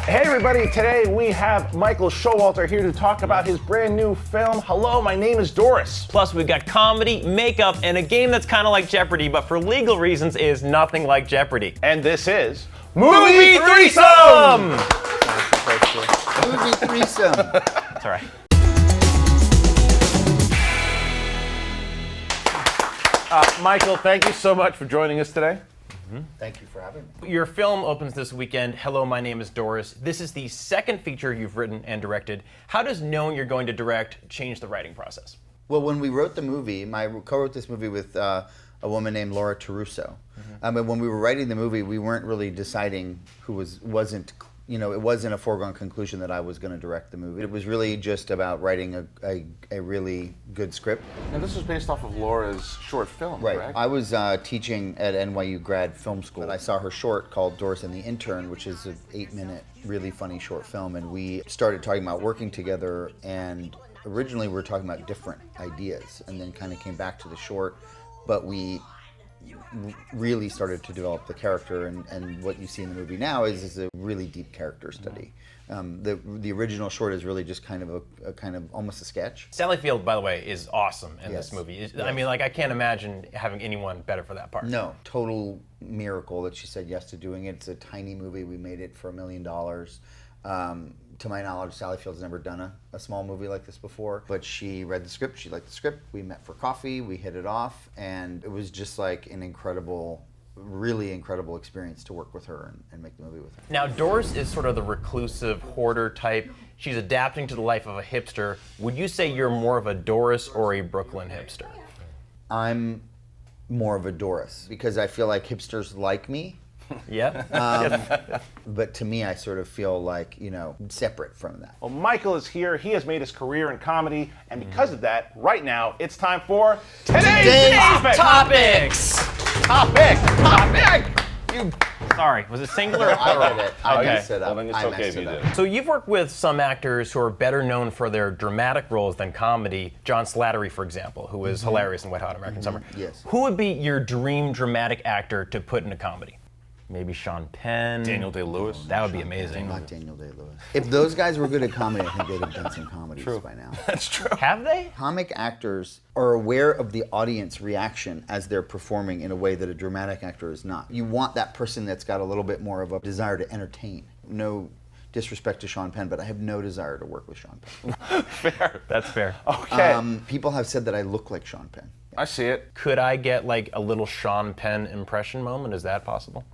Hey everybody, today we have Michael Showalter here to talk about his brand new film, Hello, My Name Is Dorris. Plus we've got comedy, makeup, and a game that's kind of like Jeopardy, but for legal reasons is nothing like Jeopardy. And this is Movie3Some! Movie3Some. That's all right. Michael, thank you so much for joining us today. Thank you for having me. Your film opens this weekend, Hello, My Name Is Dorris. This is the second feature you've written and directed. How does knowing you're going to direct change the writing process? Well, when we wrote the movie, I co-wrote this movie with a woman named Laura Taruso. And when we were writing the movie, we weren't really deciding who wasn't, it wasn't a foregone conclusion that I was going to direct the movie. It was really just about writing a really good script. Now this was based off of Laura's short film, Right. correct? I was teaching at NYU grad film school. I saw her short called Doris and the Intern, which is an 8-minute, really funny short film, and we started talking about working together, and originally we were talking about different ideas, and then kind of came back to the short, but we really started to develop the character, and what you see in the movie now is a really deep character study. The original short is really just kind of almost a sketch. Sally Field, by the way, is awesome in Yes. this movie. Yes. I mean, like, I can't imagine having anyone better for that part. No, total miracle that she said yes to doing it. It's a tiny movie. We made it for $1 million. To my knowledge, Sally Field's never done a small movie like this before, but she read the script, she liked the script, we met for coffee, we hit it off, and it was just like an incredible, really incredible experience to work with her and make the movie with her. Now, Doris is sort of the reclusive hoarder type. She's adapting to the life of a hipster. Would you say you're more of a Doris or a Brooklyn hipster? I'm more of a Doris, because I feel like hipsters like me. Yeah. But to me, I sort of feel like, separate from that. Well, Michael is here. He has made his career in comedy, and because of that, right now, it's time for today's Topics! Topic! Sorry, was it singular? I did it. I Okay. messed it up. Well, then it's I okay messed if you it up. did. So you've worked with some actors who are better known for their dramatic roles than comedy. John Slattery, for example, who was hilarious in Wet Hot American Summer. Yes. Who would be your dream dramatic actor to put in a comedy? Maybe Sean Penn. Daniel Day-Lewis. That would be amazing. Not Daniel Day-Lewis. If those guys were good at comedy, I think they'd have done some comedies by now. That's true. Have they? Comic actors are aware of the audience reaction as they're performing in a way that a dramatic actor is not. You want that person that's got a little bit more of a desire to entertain. No disrespect to Sean Penn, but I have no desire to work with Sean Penn. Fair. That's fair. Okay. People have said that I look like Sean Penn. I see it. Could I get like a little Sean Penn impression moment? Is that possible?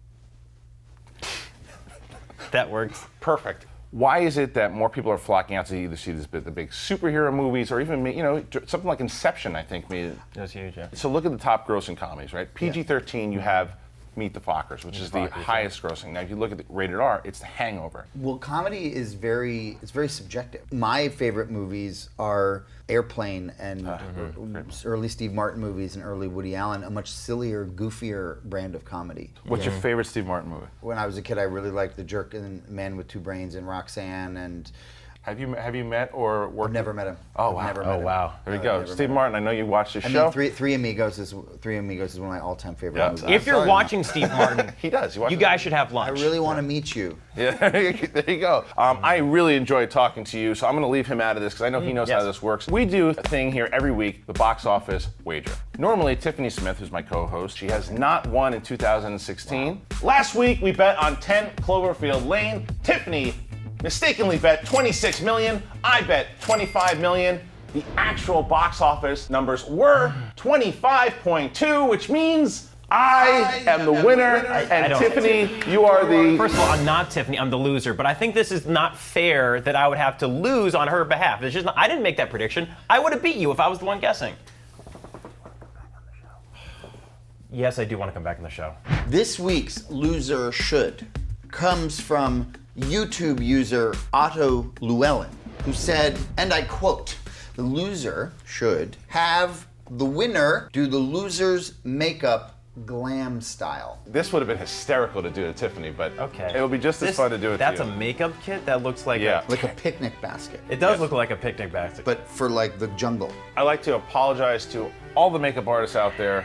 That works. Perfect. Why is it that more people are flocking out to either see the big superhero movies or even, something like Inception, I think, made it. That's huge, yeah. So look at the top grossing comedies, right? PG-13, you have Meet the Fockers, which is the highest grossing. Now, if you look at the rated R, it's The Hangover. Well, comedy is very subjective. My favorite movies are Airplane and early Steve Martin movies and early Woody Allen, a much sillier, goofier brand of comedy. What's your favorite Steve Martin movie? When I was a kid, I really liked The Jerk and Man with Two Brains and Roxanne, and Have you met or worked? I've never met him. Oh, I've wow. Never Oh, met him. wow. There you I've go. never Steve met him. Martin, I know you watched his I show. mean, Three Amigos is one of my all-time favorite Yeah. movies. If you're sorry. watching Steve Martin, He does. He watches you guys should have I lunch. really want to meet you. Yeah, there you go. I really enjoyed talking to you, so I'm going to leave him out of this because I know he knows how yes. this works. We do a thing here every week, the box office wager. Normally, Tiffany Smith, who's my co-host, she has not won in 2016. Wow. Last week, we bet on 10 Cloverfield Lane. Tiffany mistakenly bet 26 million. I bet 25 million. The actual box office numbers were 25.2, which means I am the winner, and Tiffany, you are the... First of all, I'm not Tiffany, I'm the loser, but I think this is not fair that I would have to lose on her behalf. It's just not, I didn't make that prediction. I would have beat you if I was the one guessing. Yes, I do want to come back on the show. This week's Loser Should comes from YouTube user Otto Llewellyn, who said, and I quote, "The loser should have the winner do the loser's makeup glam style." This would have been hysterical to do to Tiffany, but Okay. it would be just as fun to do it That's to you. a makeup kit? That looks like Yeah. Like a picnic basket, It does look like a picnic basket. but for like the jungle. I'd like to apologize to all the makeup artists out there.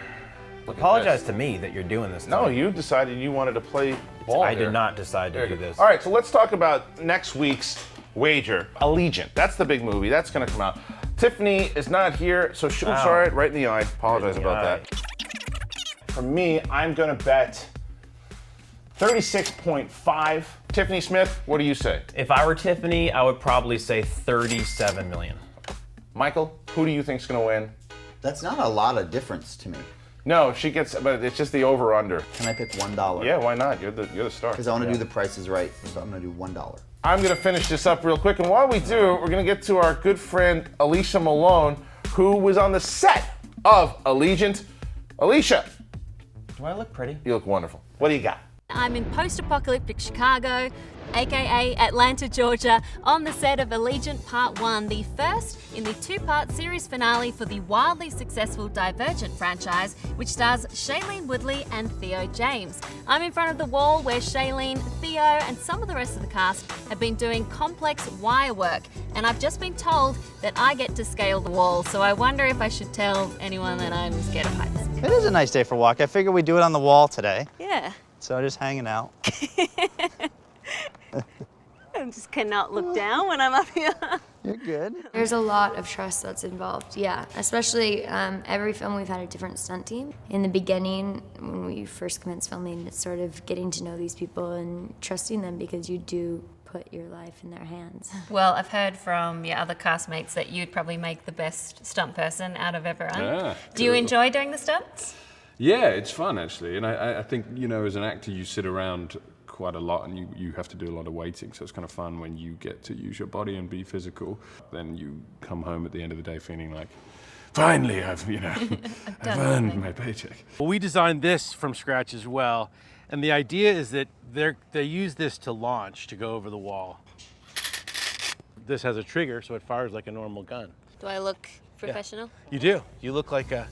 Apologize to me that you're doing this. No, you decided you wanted to play ball. I here. did not decide to do this. All right, so let's talk about next week's wager. Allegiant. That's the big movie. That's going to come out. Tiffany is not here, so she'll sorry right in the eye. Apologize about that. For me, I'm going to bet 36.5. Tiffany Smith, what do you say? If I were Tiffany, I would probably say 37 million. Michael, who do you think's going to win? That's not a lot of difference to me. No, she gets, but it's just the over/under. Can I pick $1? Yeah, why not? You're the star. Because I want to do the prices right, so I'm going to do $1. I'm going to finish this up real quick, and while we do, we're going to get to our good friend Alicia Malone, who was on the set of Allegiant. Alicia, Do I look pretty? you look wonderful. What do you got? I'm in post-apocalyptic Chicago, aka Atlanta, Georgia, on the set of Allegiant Part 1, the first in the two-part series finale for the wildly successful Divergent franchise, which stars Shailene Woodley and Theo James. I'm in front of the wall where Shailene, Theo, and some of the rest of the cast have been doing complex wire work, and I've just been told that I get to scale the wall, so I wonder if I should tell anyone that I'm scared of heights. It is a nice day for a walk. I figured we'd do it on the wall today. Yeah. So just hanging out. I just cannot look down when I'm up here. You're good. There's a lot of trust that's involved, yeah. Especially every film we've had a different stunt team. In the beginning, when we first commenced filming, it's sort of getting to know these people and trusting them because you do put your life in their hands. Well, I've heard from your other castmates that you'd probably make the best stunt person out of everyone. Yeah, Do you cool. enjoy doing the stunts? Yeah, it's fun actually, and I think, you know, as an actor you sit around quite a lot and you have to do a lot of waiting, so it's kind of fun when you get to use your body and be physical. Then you come home at the end of the day feeling like, finally I've earned my paycheck. Well, we designed this from scratch as well, and the idea is that they use this to launch, to go over the wall. This has a trigger, so it fires like a normal gun. Do I look professional? You do. You look like an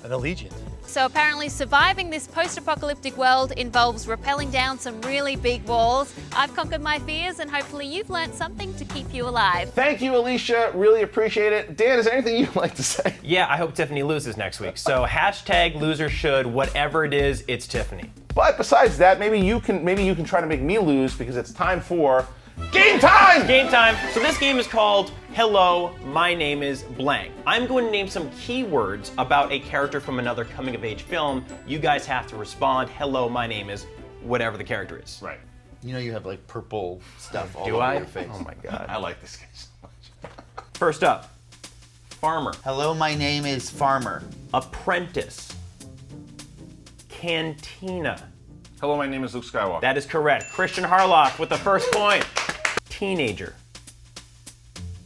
Allegiant. So apparently surviving this post-apocalyptic world involves rappelling down some really big walls. I've conquered my fears and hopefully you've learned something to keep you alive. Thank you, Alicia. Really appreciate it. Dan, is there anything you'd like to say? Yeah, I hope Tiffany loses next week. So hashtag loser should, whatever it is, it's Tiffany. But besides that, maybe you can try to make me lose because it's time for game time! Game time. So this game is called Hello, My Name Is Blank. I'm going to name some keywords about a character from another coming-of-age film. You guys have to respond, hello, my name is whatever the character is. Right. You know you have like purple stuff all Do over I? your face. Oh my God. I like this game so much. First up, farmer, Hello, my name is Farmer. apprentice, cantina. Hello, my name is Luke Skywalker. That is correct. Kristian Harloff with the first point. Teenager,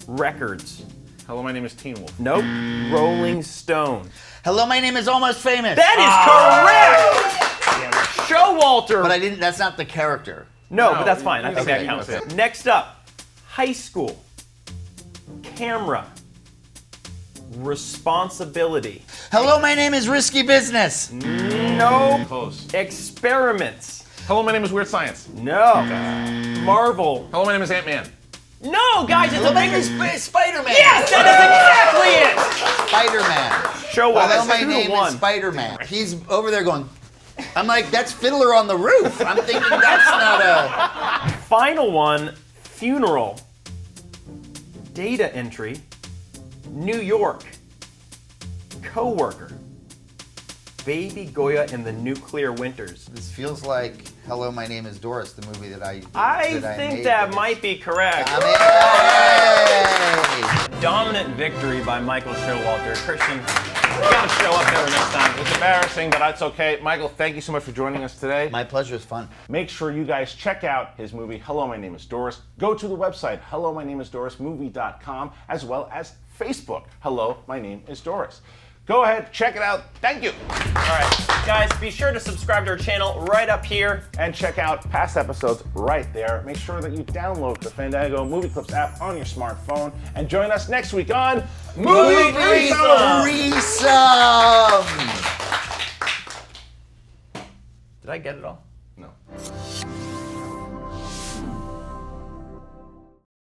records. Hello, my name is Teen Wolf. Nope. Rolling Stone. Hello, my name is Almost Famous. That is correct! Showalter. But I didn't, that's not the character. No, but that's fine. I think Okay, that counts. okay. Next up, high school, camera, responsibility. Hello, my name is Risky Business. No. Close. Experiments. Hello, my name is Weird Science. No. Marvel. Hello, my name is Ant-Man. No, guys, it's Hello, a my name bigger... is Spider-Man. Yes, that is exactly it! Spider-Man. Show what? Hello, my Who name won? is Spider-Man. He's over there going, I'm like, that's Fiddler on the Roof. I'm thinking that's not a... Final one, funeral, data entry, New York, coworker, Baby Goya and the Nuclear Winters. This feels like Hello, my name is Doris, the movie that I think made that this. might be correct. Yay! Dominant victory by Michael Showalter. Kristian, you gotta show up better next time. It's embarrassing, but that's okay. Michael, thank you so much for joining us today. My pleasure, is fun. Make sure you guys check out his movie, Hello, My Name is Doris. Go to the website, HelloMyNameIsDorisMovie.com, as well as Facebook, Hello, My Name is Doris. Go ahead, check it out. Thank you. All right, guys, be sure to subscribe to our channel right up here. And check out past episodes right there. Make sure that you download the Fandango Movie Clips app on your smartphone. And join us next week on Movie3Some. Movie3Some. Did I get it all?